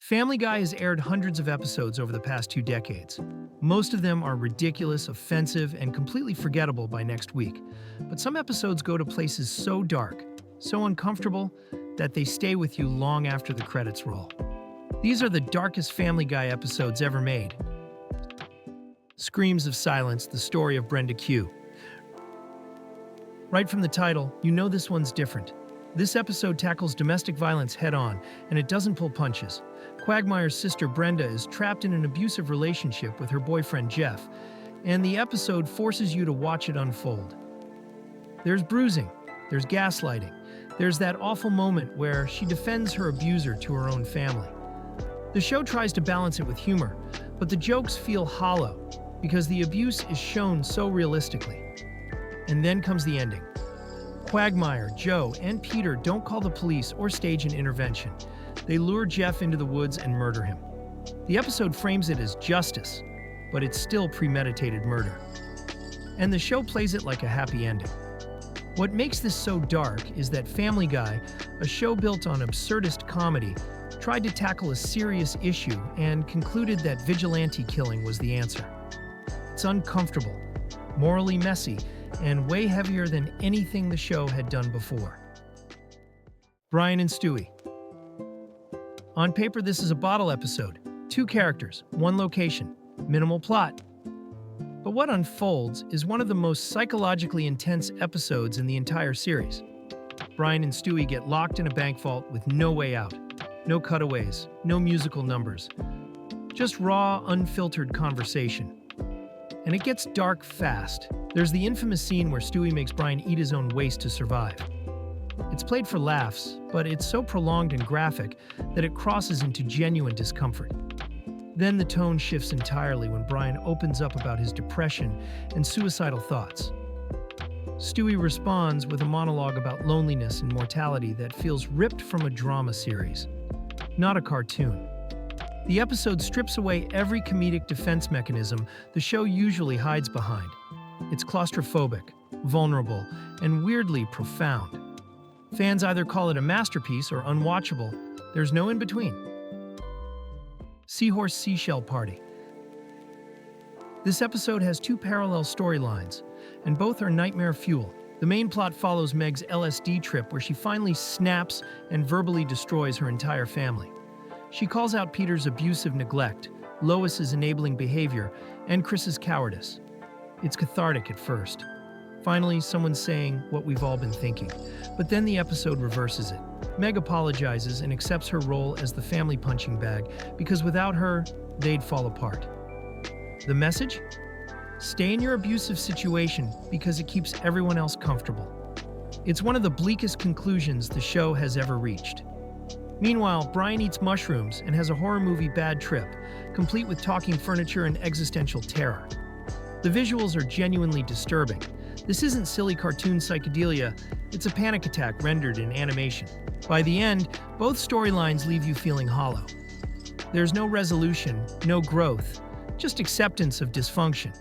Family Guy has aired hundreds of episodes over the past 2 decades. Most of them are ridiculous, offensive, and completely forgettable by next week. But some episodes go to places so dark, so uncomfortable, that they stay with you long after the credits roll. These are the darkest Family Guy episodes ever made. Screams of Silence, the story of Brenda Q. Right from the title, you know this one's different. This episode tackles domestic violence head-on, and it doesn't pull punches. Quagmire's sister Brenda is trapped in an abusive relationship with her boyfriend Jeff, and the episode forces you to watch it unfold. There's bruising, there's gaslighting, there's that awful moment where she defends her abuser to her own family. The show tries to balance it with humor, but the jokes feel hollow because the abuse is shown so realistically. And then comes the ending. Quagmire, Joe, and Peter don't call the police or stage an intervention. They lure Jeff into the woods and murder him. The episode frames it as justice, but it's still premeditated murder. And the show plays it like a happy ending. What makes this so dark is that Family Guy, a show built on absurdist comedy, tried to tackle a serious issue and concluded that vigilante killing was the answer. It's uncomfortable, morally messy, and way heavier than anything the show had done before. Brian and Stewie. On paper, this is a bottle episode. 2 characters, 1 location, minimal plot. But what unfolds is one of the most psychologically intense episodes in the entire series. Brian and Stewie get locked in a bank vault with no way out. No cutaways, no musical numbers. Just raw, unfiltered conversation. And it gets dark fast. There's the infamous scene where Stewie makes Brian eat his own waste to survive. It's played for laughs, but it's so prolonged and graphic that it crosses into genuine discomfort. Then the tone shifts entirely when Brian opens up about his depression and suicidal thoughts. Stewie responds with a monologue about loneliness and mortality that feels ripped from a drama series, not a cartoon. The episode strips away every comedic defense mechanism the show usually hides behind. It's claustrophobic, vulnerable, and weirdly profound. Fans either call it a masterpiece or unwatchable. There's no in between. Seahorse Seashell Party. This episode has 2 parallel storylines, and both are nightmare fuel. The main plot follows Meg's LSD trip where she finally snaps and verbally destroys her entire family. She calls out Peter's abusive neglect, Lois's enabling behavior, and Chris's cowardice. It's cathartic at first. Finally, someone's saying what we've all been thinking. But then the episode reverses it. Meg apologizes and accepts her role as the family punching bag because without her, they'd fall apart. The message? Stay in your abusive situation because it keeps everyone else comfortable. It's one of the bleakest conclusions the show has ever reached. Meanwhile, Brian eats mushrooms and has a horror movie bad trip, complete with talking furniture and existential terror. The visuals are genuinely disturbing. This isn't silly cartoon psychedelia, it's a panic attack rendered in animation. By the end, both storylines leave you feeling hollow. There's no resolution, no growth, just acceptance of dysfunction.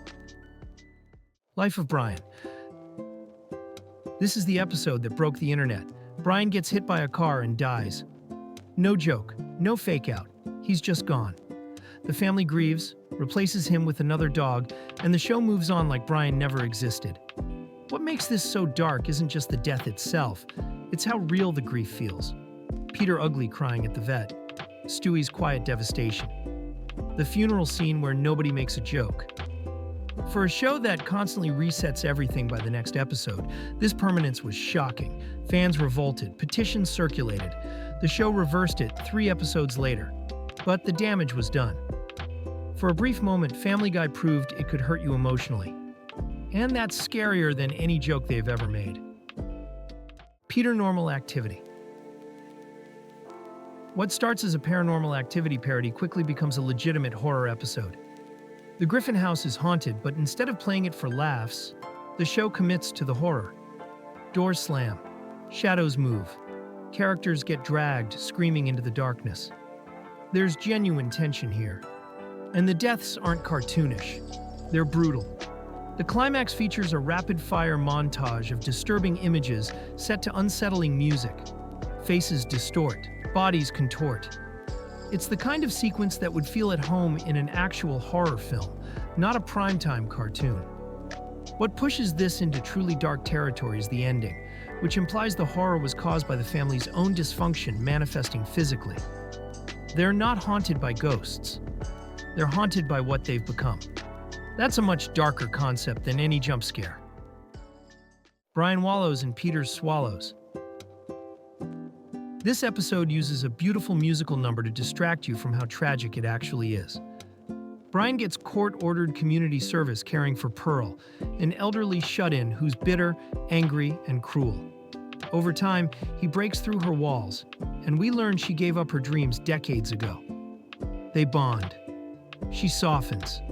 Life of Brian. This is the episode that broke the internet. Brian gets hit by a car and dies. No joke, no fake out. He's just gone. The family grieves, replaces him with another dog, and the show moves on like Brian never existed. What makes this so dark isn't just the death itself, it's how real the grief feels. Peter ugly crying at the vet, Stewie's quiet devastation, the funeral scene where nobody makes a joke. For a show that constantly resets everything by the next episode, this permanence was shocking. Fans revolted, petitions circulated. The show reversed it 3 episodes later, but the damage was done. For a brief moment, Family Guy proved it could hurt you emotionally. And that's scarier than any joke they've ever made. Paranormal Activity. What starts as a Paranormal Activity parody quickly becomes a legitimate horror episode. The Griffin house is haunted, but instead of playing it for laughs, the show commits to the horror. Doors slam, shadows move, characters get dragged, screaming into the darkness. There's genuine tension here. And the deaths aren't cartoonish, they're brutal. The climax features a rapid-fire montage of disturbing images set to unsettling music. Faces distort, bodies contort. It's the kind of sequence that would feel at home in an actual horror film, not a primetime cartoon. What pushes this into truly dark territory is the ending, which implies the horror was caused by the family's own dysfunction manifesting physically. They're not haunted by ghosts. They're haunted by what they've become. That's a much darker concept than any jump scare. Brian Wallows and Peter's Swallows. This episode uses a beautiful musical number to distract you from how tragic it actually is. Brian gets court-ordered community service caring for Pearl, an elderly shut-in who's bitter, angry, and cruel. Over time, he breaks through her walls, and we learn she gave up her dreams decades ago. They bond. She softens.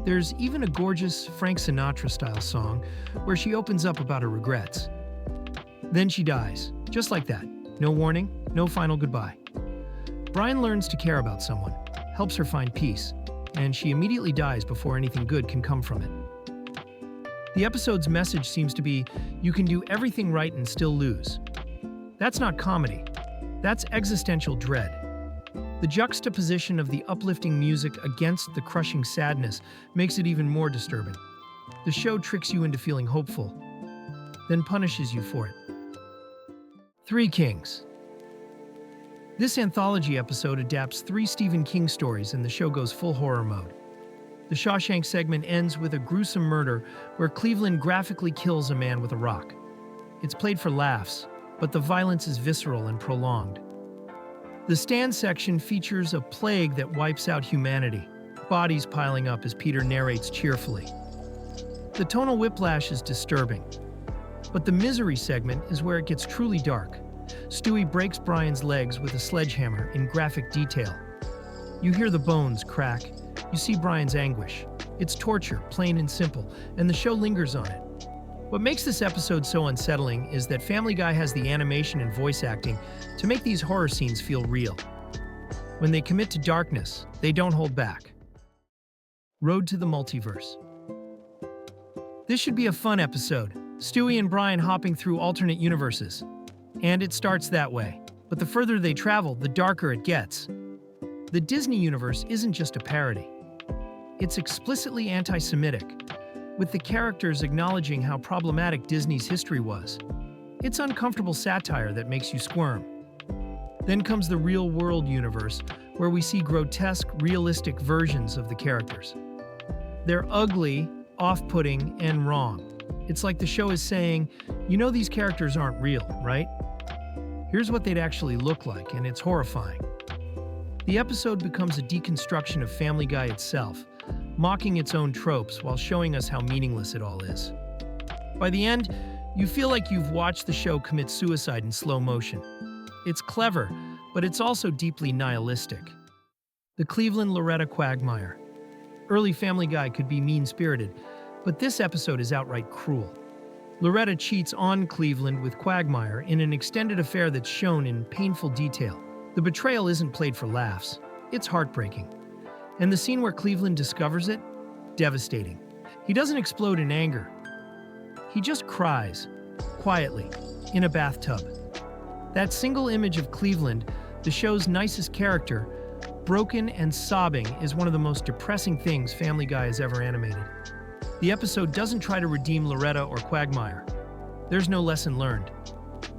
There's even a gorgeous Frank Sinatra-style song where she opens up about her regrets. Then she dies, just like that. No warning, no final goodbye. Brian learns to care about someone, helps her find peace, and she immediately dies before anything good can come from it. The episode's message seems to be, you can do everything right and still lose. That's not comedy. That's existential dread. The juxtaposition of the uplifting music against the crushing sadness makes it even more disturbing. The show tricks you into feeling hopeful, then punishes you for it. Three Kings. This anthology episode adapts 3 Stephen King stories and the show goes full horror mode. The Shawshank segment ends with a gruesome murder where Cleveland graphically kills a man with a rock. It's played for laughs, but the violence is visceral and prolonged. The Stand section features a plague that wipes out humanity, bodies piling up as Peter narrates cheerfully. The tonal whiplash is disturbing, but the Misery segment is where it gets truly dark. Stewie breaks Brian's legs with a sledgehammer in graphic detail. You hear the bones crack. You see Brian's anguish. It's torture, plain and simple, and the show lingers on it. What makes this episode so unsettling is that Family Guy has the animation and voice acting to make these horror scenes feel real. When they commit to darkness, they don't hold back. Road to the Multiverse. This should be a fun episode. Stewie and Brian hopping through alternate universes. And it starts that way. But the further they travel, the darker it gets. The Disney universe isn't just a parody. It's explicitly anti-Semitic, with the characters acknowledging how problematic Disney's history was. It's uncomfortable satire that makes you squirm. Then comes the real-world universe, where we see grotesque, realistic versions of the characters. They're ugly, off-putting, and wrong. It's like the show is saying, you know these characters aren't real, right? Here's what they'd actually look like, and it's horrifying. The episode becomes a deconstruction of Family Guy itself, mocking its own tropes while showing us how meaningless it all is. By the end, you feel like you've watched the show commit suicide in slow motion. It's clever, but it's also deeply nihilistic. The Cleveland Loretta Quagmire. Early Family Guy could be mean-spirited, but this episode is outright cruel. Loretta cheats on Cleveland with Quagmire in an extended affair that's shown in painful detail. The betrayal isn't played for laughs. It's heartbreaking. And the scene where Cleveland discovers it? Devastating. He doesn't explode in anger. He just cries, quietly, in a bathtub. That single image of Cleveland, the show's nicest character, broken and sobbing, is one of the most depressing things Family Guy has ever animated. The episode doesn't try to redeem Loretta or Quagmire. There's no lesson learned.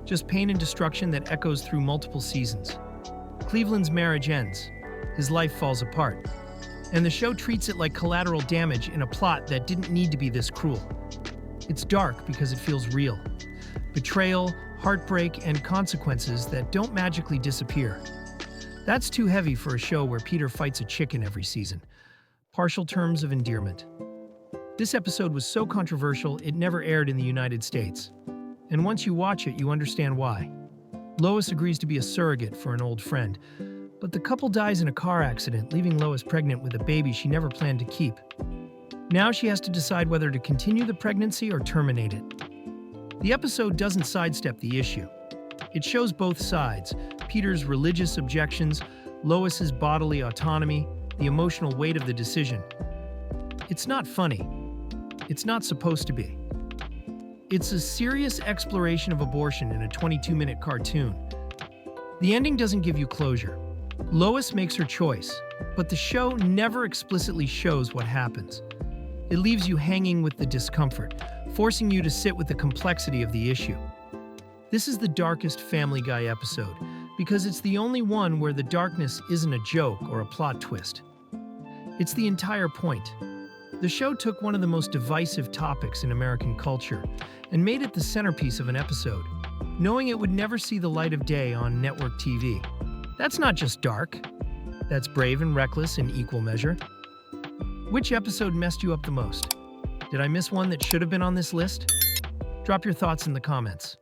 Just pain and destruction that echoes through multiple seasons. Cleveland's marriage ends. His life falls apart. And the show treats it like collateral damage in a plot that didn't need to be this cruel. It's dark because it feels real. Betrayal, heartbreak, and consequences that don't magically disappear. That's too heavy for a show where Peter fights a chicken every season. Partial terms of endearment. This episode was so controversial it never aired in the United States. And once you watch it, you understand why. Lois agrees to be a surrogate for an old friend, but the couple dies in a car accident, leaving Lois pregnant with a baby she never planned to keep. Now she has to decide whether to continue the pregnancy or terminate it. The episode doesn't sidestep the issue. It shows both sides, Peter's religious objections, Lois's bodily autonomy, the emotional weight of the decision. It's not funny. It's not supposed to be. It's a serious exploration of abortion in a 22-minute cartoon. The ending doesn't give you closure. Lois makes her choice, but the show never explicitly shows what happens. It leaves you hanging with the discomfort, forcing you to sit with the complexity of the issue. This is the darkest Family Guy episode, because it's the only one where the darkness isn't a joke or a plot twist. It's the entire point. The show took one of the most divisive topics in American culture and made it the centerpiece of an episode, knowing it would never see the light of day on network TV. That's not just dark. That's brave and reckless in equal measure. Which episode messed you up the most? Did I miss one that should have been on this list? Drop your thoughts in the comments.